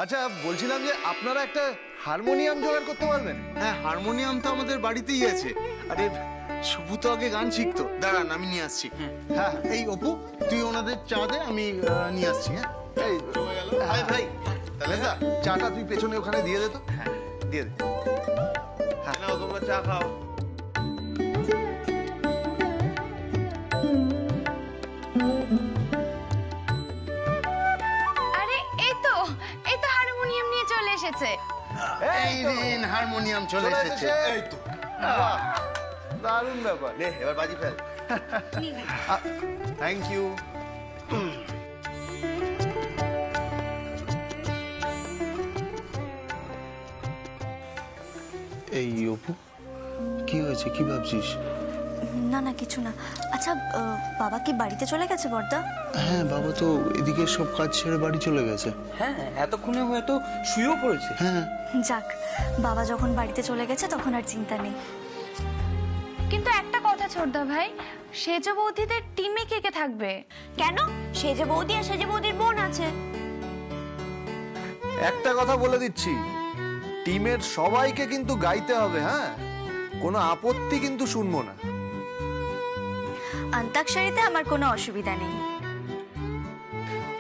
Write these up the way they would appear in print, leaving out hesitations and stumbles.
আচ্ছা, বলছিলাম যে আপনারা একটা হারমোনিয়াম জোগাড় করতে পারবেন? হ্যাঁ, হারমোনিয়াম তো আমাদের বাড়িতেই আছে। আরে শুভু তো আগে গান শিখতো। দাঁড়ান, আমি নিয়ে আসছি। হ্যাঁ, এই অপু, তুই ওনাদের চা দে, আমি নিয়ে আসছি। হ্যাঁ, এই ভাই ভাই, তাহলে না চাটা তুই পেছনে ওখানে দিয়ে দে তো। হ্যাঁ দিয়ে দে। নাও, তোমরা চা খাও। আরে এই তো হারমোনিয়াম নিয়ে চলে এসেছে। এই রেন, হারমোনিয়াম চলে এসেছে। এই তো, বাহ, দারুণ ব্যাপার। নে, এবার বাজি ফেল। Thank you. এই অপু, কি হয়েছে? কি ভাবছিস? না না, কিছু না। আচ্ছা, বাবা কি বাড়িতে চলে গেছে বর্দা? হ্যাঁ, বাবা তো এদিকে সব কাজ ছেড়ে বাড়ি চলে গেছে। হ্যাঁ, এতক্ষণে হয়তো শুয়েও পড়েছে। হ্যাঁ, যাক, বাবা যখন বাড়িতে চলে গেছে তখন আর চিন্তা নেই। কিন্তু একটা কথা ছোটদা ভাই, সেজ বৌদিদের টিমে কে কে থাকবে? কেন? সেজে বৌদি আর সেজে বৌদির বোন আছে। একটা কথা বলে দিচ্ছি, টিমের সবাইকে কিন্তু গাইতে হবে। হ্যাঁ, কোনো আপত্তি কিন্তু শুনবো না। অন্তাক্ষরীতে আমার কোনো অসুবিধা নেই।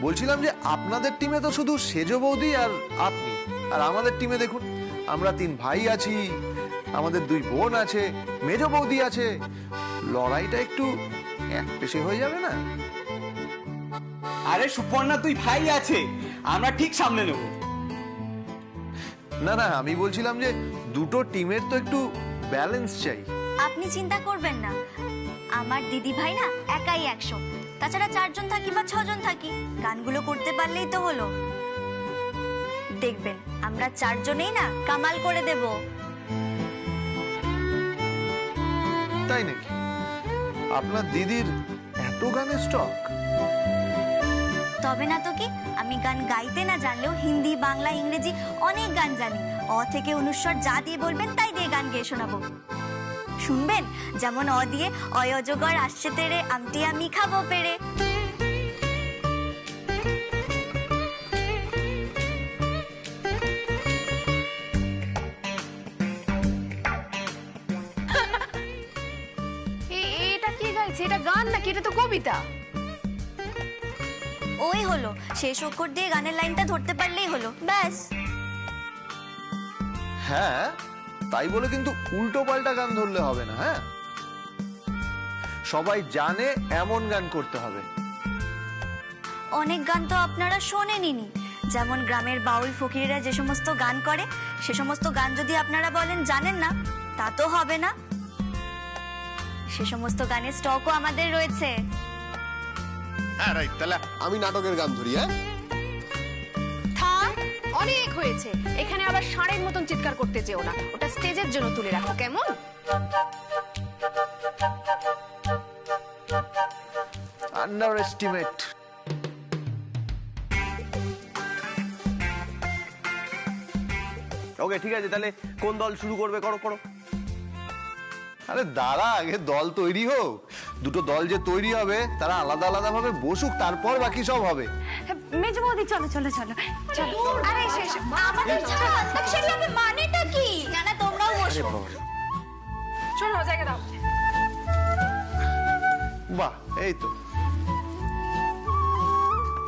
বলছিলাম যে আপনাদের টিমে তো শুধু সেজ বৌদি আর আপনি, আর আমাদের টিমে দেখুন আমরা 3 ভাই আছি, আমাদের 2 বোন আছে, মেজ বৌদি আছে। লড়াইটা একটু একপেশে হয়ে যাবে না? আরে সুপর্ণা, তুই ভাই আছে, আমরা ঠিক সামনে নেব। না না, আমি বলছিলাম যে দুটো টিমের তো একটু ব্যালেন্স চাই। আপনি চিন্তা করবেন না, আমার দিদি ভাই না একাই 100। তাছাড়া 4 জন থাকি বা 6 জন থাকি, গানগুলো করতে পারলেই তো হলো। দেখবেন আমরা 4 জনেই না কামাল করে দেব। তাই নাকি? আপনার দিদির এত গানের স্টক? তবে না তো কি, আমি গান গাইতে না জানলেও হিন্দি, বাংলা, ইংরেজি অনেক গান জানি। অ থেকে অনুস্বর যা দিয়ে বলবেন তাই দিয়ে গান গেয়ে শোনাবো। শুনবেন? যেমন অ দিয়ে অয়জগর আসছে তেরে, আমটি আমি খাবো পেরে। এটা কি গাইছে? এটা গান নাকি? এটা তো কবিতা। ওই হলো, শেষ অক্ষর দিয়ে গানের লাইনটা ধরতে পারলেই হলো, ব্যাস। হ্যাঁ, তাই বলে কিন্তু উল্টো পাল্টা গান ধরলে হবে না। হ্যাঁ, সবাই জানে এমন গান করতে হবে। অনেক গান তো আপনারা শোনেনইনি। যেমন গ্রামের বাউল ফকিরেরা যে সমস্ত গান করে, সে সমস্ত গান যদি আপনারা বলেন জানেন না, তা তো হবে না। সে সমস্ত গানের স্টকও আমাদের রয়েছে। হ্যাঁ, রাইট। তাহলে আমি নাটকের গান ধরি। হ্যাঁ, থাম, অনেক হয়েছে। এখানে আবার ষাঁড়ের মতন চিৎকার করতে যেও না, ওটা স্টেজের জন্য তুলে রাখো, কেমন? Under estimate. ওকে, ঠিক আছে, তাহলে কোন দল শুরু করবে? করো করো। আরে দাঁড়া, আগে দল তৈরি হোক। দুটো দল যে তৈরি হবে তারা আলাদা আলাদা ভাবে বসুক, তারপর বাকি সব হবে। মেজ বৌদি, চলো চলো চলো চলো। আরে এসো এসো। আমাদের ছাড়া অন্তাক্ষরী হবে মানেটা কি? না না, তোমরাও বসো। চলো, জায়গা দাও। বাহ, এই তো।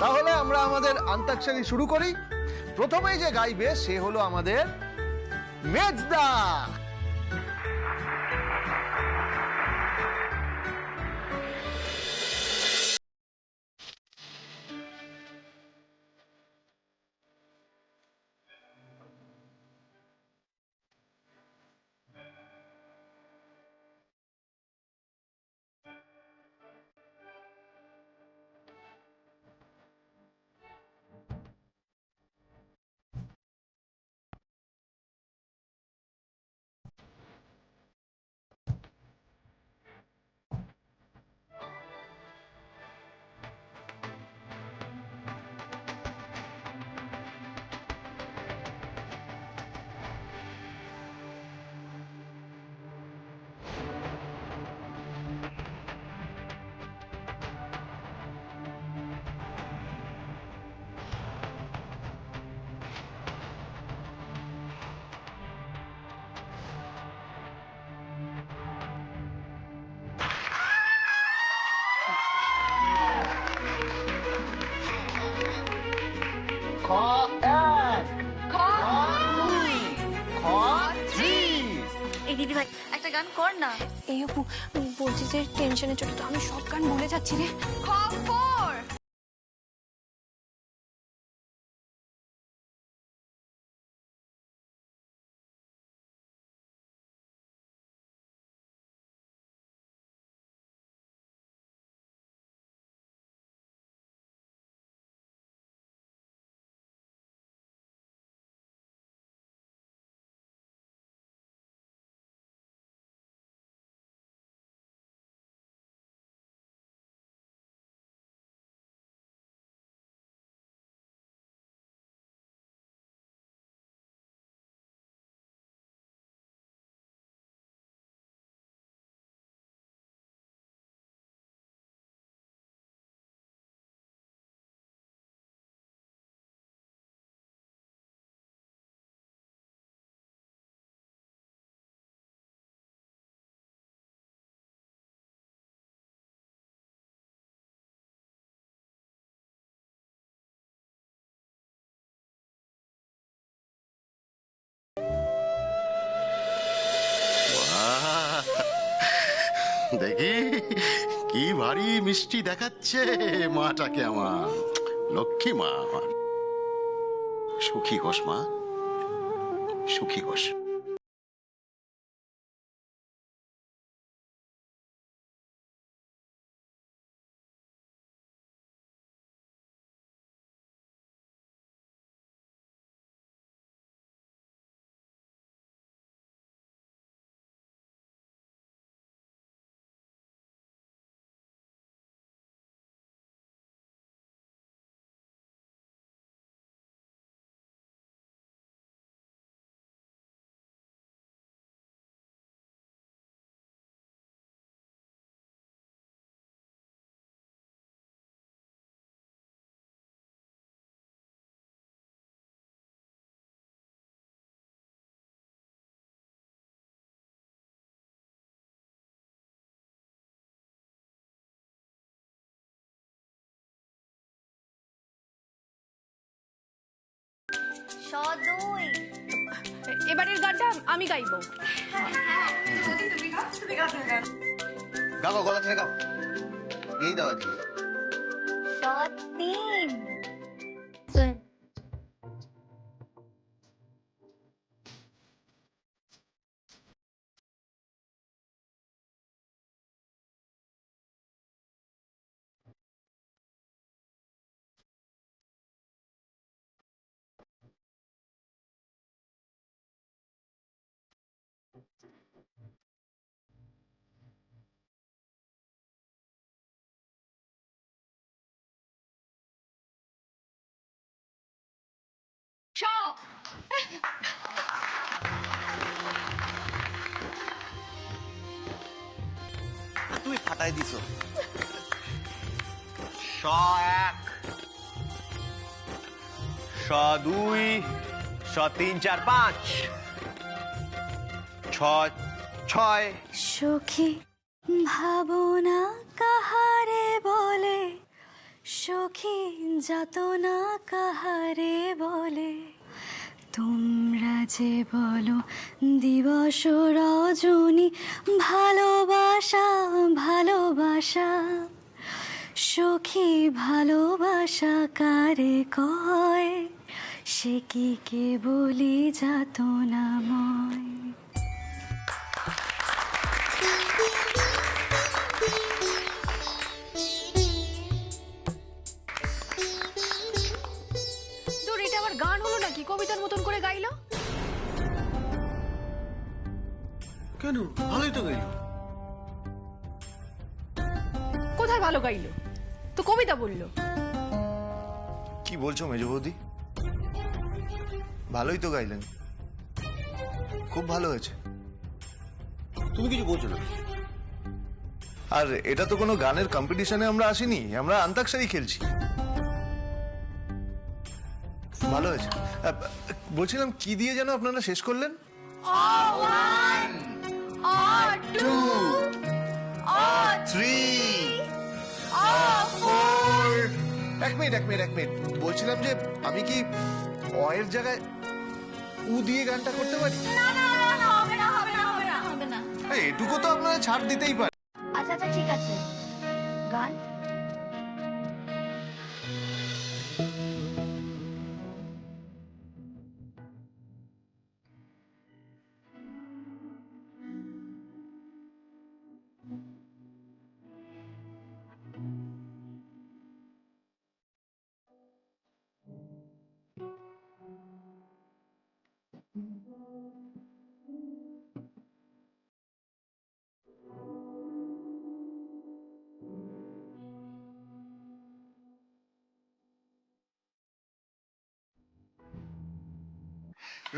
তাহলে আমরা আমাদের অন্তাক্ষরী শুরু করি। প্রথমেই যে গাইবে সে হলো আমাদের মেজদা। এই দিদি ভাই একটা গান কর না। এই অপু, বলছি যে টেনশনের চোটে তো আমি সব গান ভুলে যাচ্ছি রে। খবর দেখি কি ভারী মিষ্টি দেখাচ্ছে মাটাকে আমার, লক্ষ্মী মা আমার। সুখী হোস মা, সুখী হোস। সদুই এবারের গানটা আমি গাইবো। গাও গলা থেকে গাও, এই দাও আজকে। সতীন তুমি ফাটাই দিছো। শ এক, শ দুই, শ তিন চার পাঁচ, ছয়। সখী ভাবনা কাহারে বলে, সখী যাতনা কাহারে বলে, তোমরা যে বলো দিবস রজনী ভালোবাসা ভালোবাসা, সখী ভালোবাসা কারে কয়, সে কি কে বলি যাতনাময়। তোর এটা আবার গান হলো নাকি? কবিতার মতন করে গাইলো। কেন, ভালোই তো গাইলো। কোথায় ভালো গাইলো? তো কবিতা বললো। কি বলছো মেজ বৌদি? ভালোই তো গাইলেন, খুব ভালো হয়েছে। তুমি কিছু বলছো না। আর এটা তো কোনো গানের কম্পিটিশনে আমরা আসিনি, আমরা আন্তাক্ষরী খেলছি। ভালো হয়েছে। বলছিলাম কি দিয়ে যেন আপনারা শেষ করলেন? Three, four, এক মিনিট বলছিলাম যে আমি কি অয়ের জায়গায় উ দিয়ে গানটা করতে পারি? এটুকু তো আপনারা ছাড় দিতেই পারে। আচ্ছা আচ্ছা ঠিক আছে, গান।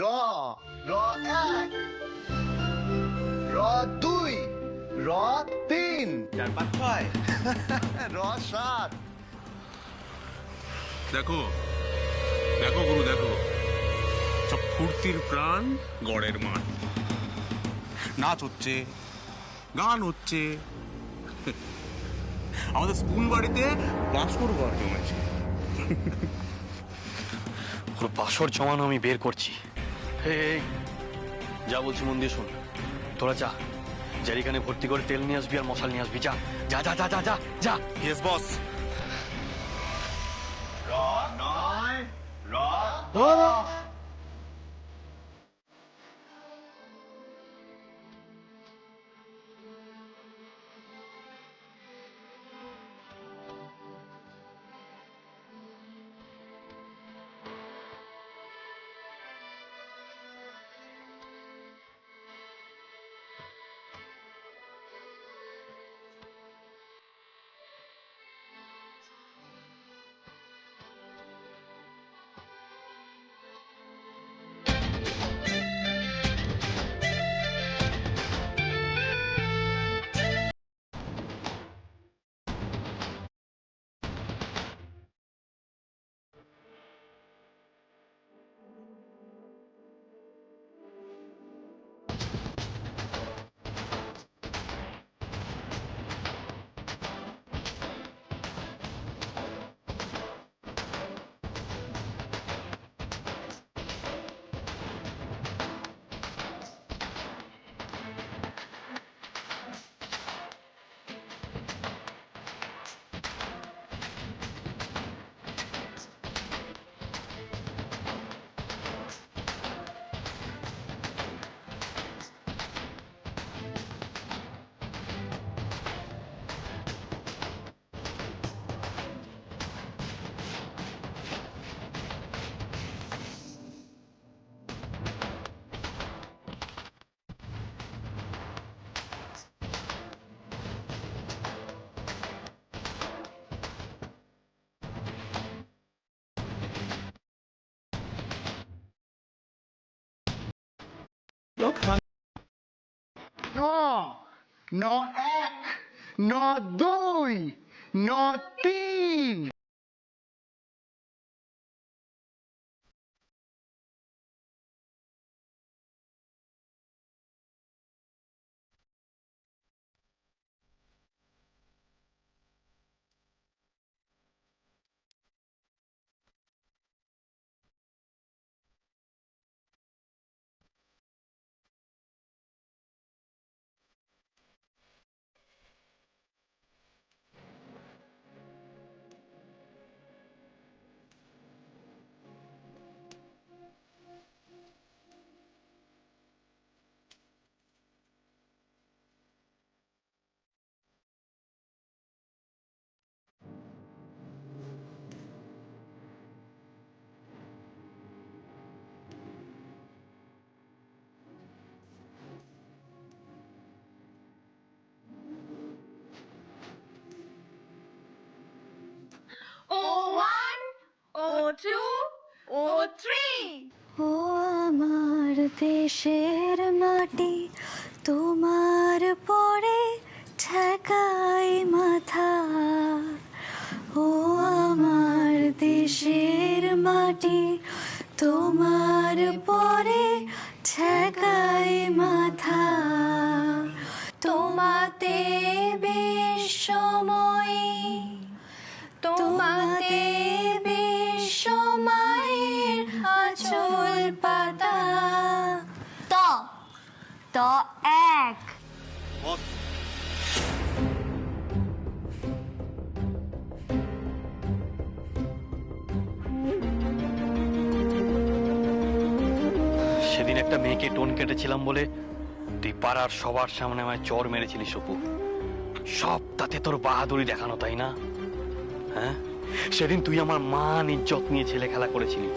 র র এক, র দুই, র তিন, 4 5 6 র সাত। দেখো দেখো গুরু, দেখো সব ফুর্তির প্রাণ গড়ের মান, নাচ হচ্ছে, গান হচ্ছে, আমাদের স্কুল বাড়িতে বাঁশর ঘর জমেছে। ওর বাসর জমানো আমি বের করছি। এই যা বলছি মন দিয়ে শোন, তোরা যা জারিখানে ভর্তি করে তেল নিয়ে আসবি আর মশাল নিয়ে আসবি। যা যা যা যা যা যা যা। Yes boss. ন এক, ন দুই, ন তিন। O1, O2, O3. ও আমার দেশের মাটি, তোমার পরে ঠেকাই মাথা। ও আমার দেশের মাটি, তোমার পরে ঠেকাই মাথা। তোমাতে বিশ্বময়ী, তোমাতে বিশ্ব মায়ের আঁচল পাতা। ত ত এক। সেদিন একটা মেয়েকে টোন কেটেছিলাম বলে তুই পাড়ার সবার সামনে আমায় চর মেরেছিলিস অপু। সব তাতে তোর বাহাদুরি দেখানো, তাই না? হ্যাঁ, সেদিন তুই আমার মান ইজ্জত নিয়ে ছেলে খেলা করেছিলি।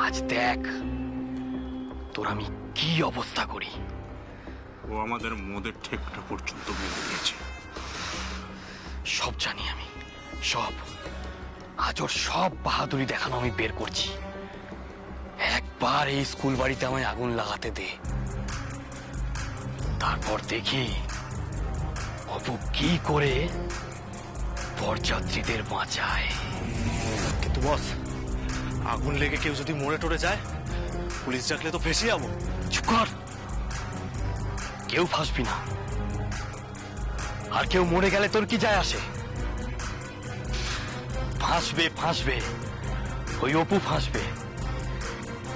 আজ দেখ তোর আমি কি অবস্থা করি। ও আমাদের মদের ঠেকটা পর্যন্ত মেরে দিয়েছে। সব জানি আমি, সব। আজ ওর সব বাহাদুরি দেখানো আমি বের করছি। একবার এই স্কুল বাড়িতে আমায় আগুন লাগাতে দে, তারপর দেখি অপু কি করে বরযাত্রীদের বাঁচায়। কিন্তু বস, আগুন লেগে কেউ যদি মরে টরে যায়, পুলিশ ডাকলে তো ফেসে যাবো। চুপ কর, কেউ ফাঁসবি না। আর কেউ মরে গেলে তোর কি যায় আসে? ফাঁসবে ফাঁসবে, ওই অপু ফাঁসবে।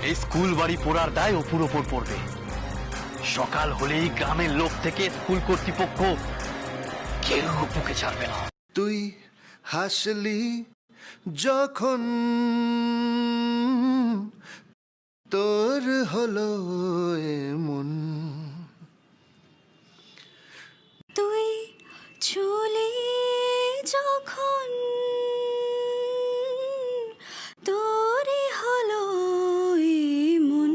এই স্কুল বাড়ি পোড়ার দায় অপুর ওপর পড়বে। সকাল হলেই গ্রামের লোক থেকে স্কুল কর্তৃপক্ষ কেউ অপুকে ছাড়বে না। তুই হাসলি যখন তোর হলো এমন, তুই চলি যখন তোরই হলো মন।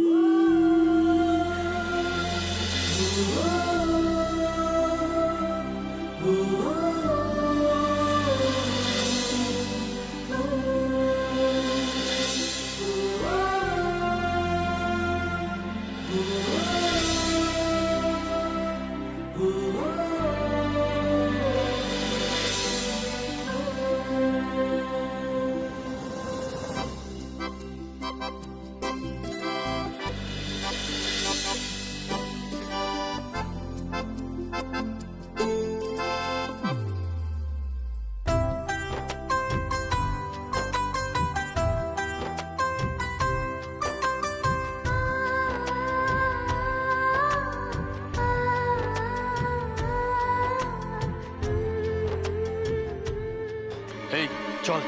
এই চল।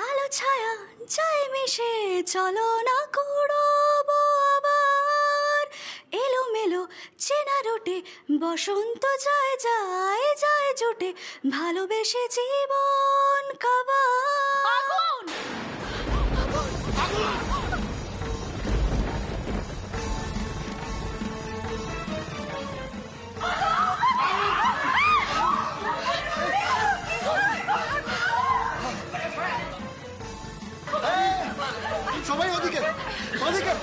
আলো ছায়া যায় মিশে, চলো না কুড়োবো আবার এলোমেলো চেনা রোটে। বসন্ত যায় যায় যায় জোটে, ভালোবেসে জীবন কাবার। সবাই ওদিকে ওদিকে।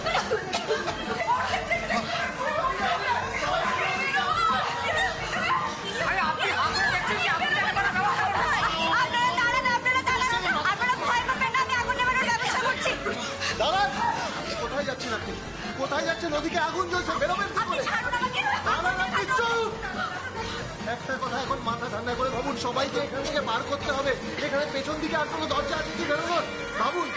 দাঁড়ান, কোথায় যাচ্ছেন আপনি? কোথায় যাচ্ছেন? ওদিকে আগুন জ্বলছে, বেরোবেন কি করে? দাঁড়ান আপনি, চুপ! একটা কথা এখন মাথা ঠান্ডা করে ভাবুন, সবাইকে এখান থেকে বার করতে হবে। এখানে পেছন দিকে আর কোনো দরজা আছে কি বেরোনোর? ভাবুন।